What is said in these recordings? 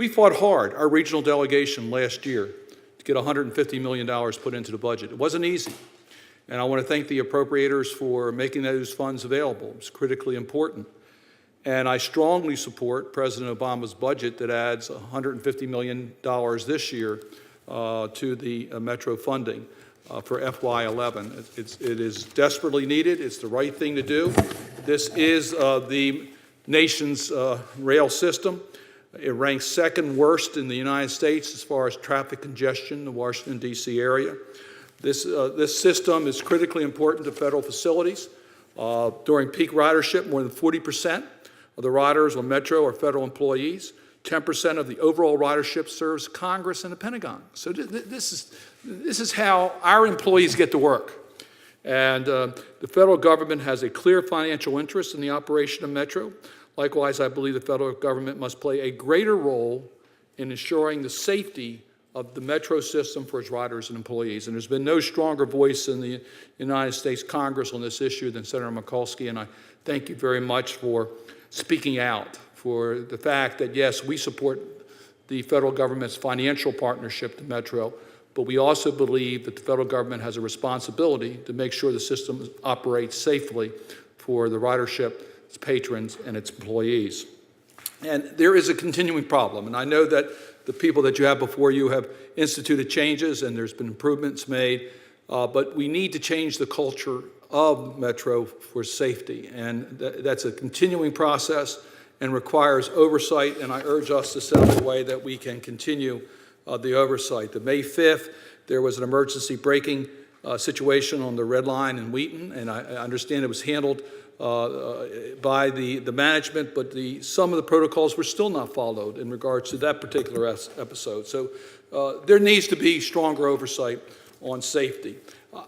We fought hard, our regional delegation last year, to get $150 million put into the budget. It wasn't easy. And I want to thank the appropriators for making those funds available. It's critically important. And I strongly support President Obama's budget that adds $150 million this year to the Metro funding for FY11. It is desperately needed. It's the right thing to do. This is the nation's rail system. It ranks second worst in the United States as far as traffic congestion in the Washington, D.C. area. This system is critically important to federal facilities. During peak ridership, more than 40% of the riders on Metro are federal employees. 10% of the overall ridership serves Congress and the Pentagon. So this is how our employees get to work. And the federal government has a clear financial interest in the operation of Metro. Likewise, I believe the federal government must play a greater role in ensuring the safety of the Metro system for its riders and employees. And there's been no stronger voice in the United States Congress on this issue than Senator Mikulski, and I thank you very much for speaking out for the fact that, yes, we support the federal government's financial partnership to Metro, but we also believe that the federal government has a responsibility to make sure the system operates safely for the ridership, its patrons, and its employees. And there is a continuing problem, and I know that the people that you have before you have instituted changes and there's been improvements made, but we need to change the culture of Metro for safety, and that's a continuing process and requires oversight, and I urge us to set up a way that we can continue the oversight. The May 5th, there was an emergency braking situation on the Red Line in Wheaton, and I understand it was handled by the management, but some of the protocols were still not followed in regards to that particular episode. So there needs to be stronger oversight on safety.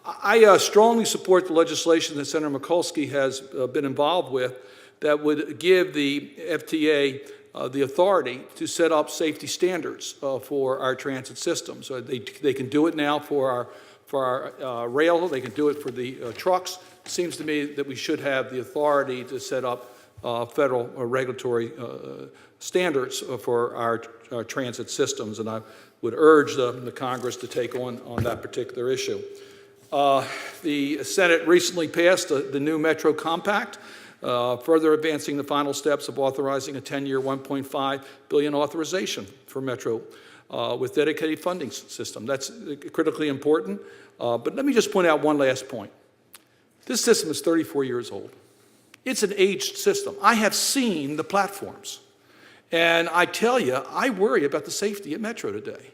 I strongly support the legislation that Senator Mikulski has been involved with that would give the FTA the authority to set up safety standards for our transit system. So they can do it now for our rail, they can do it for the trucks. It seems to me that we should have the authority to set up federal regulatory standards for our transit systems, and I would urge the Congress to take on that particular issue. The Senate recently passed the new Metro Compact, further advancing the final steps of authorizing a 10-year, $1.5 billion authorization for Metro with dedicated funding system. That's critically important. But let me just point out one last point. This system is 34 years old. It's an aged system. I have seen the platforms. And I tell you, I worry about the safety at Metro today.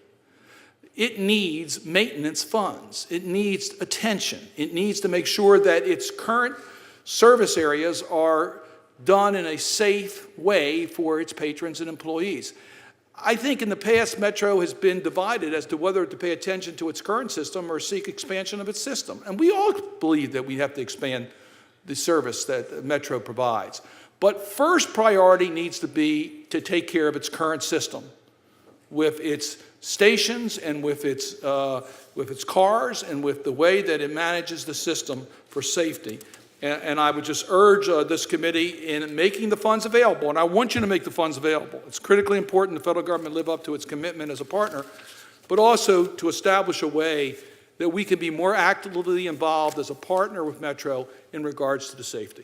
It needs maintenance funds. It needs attention. It needs to make sure that its current service areas are done in a safe way for its patrons and employees. I think in the past, Metro has been divided as to whether to pay attention to its current system or seek expansion of its system. And we all believe that we have to expand the service that Metro provides. But first priority needs to be to take care of its current system with its stations and with its cars and with the way that it manages the system for safety. And I would just urge this committee in making the funds available, and I want you to make the funds available. It's critically important the federal government live up to its commitment as a partner, but also to establish a way that we can be more actively involved as a partner with Metro in regards to the safety.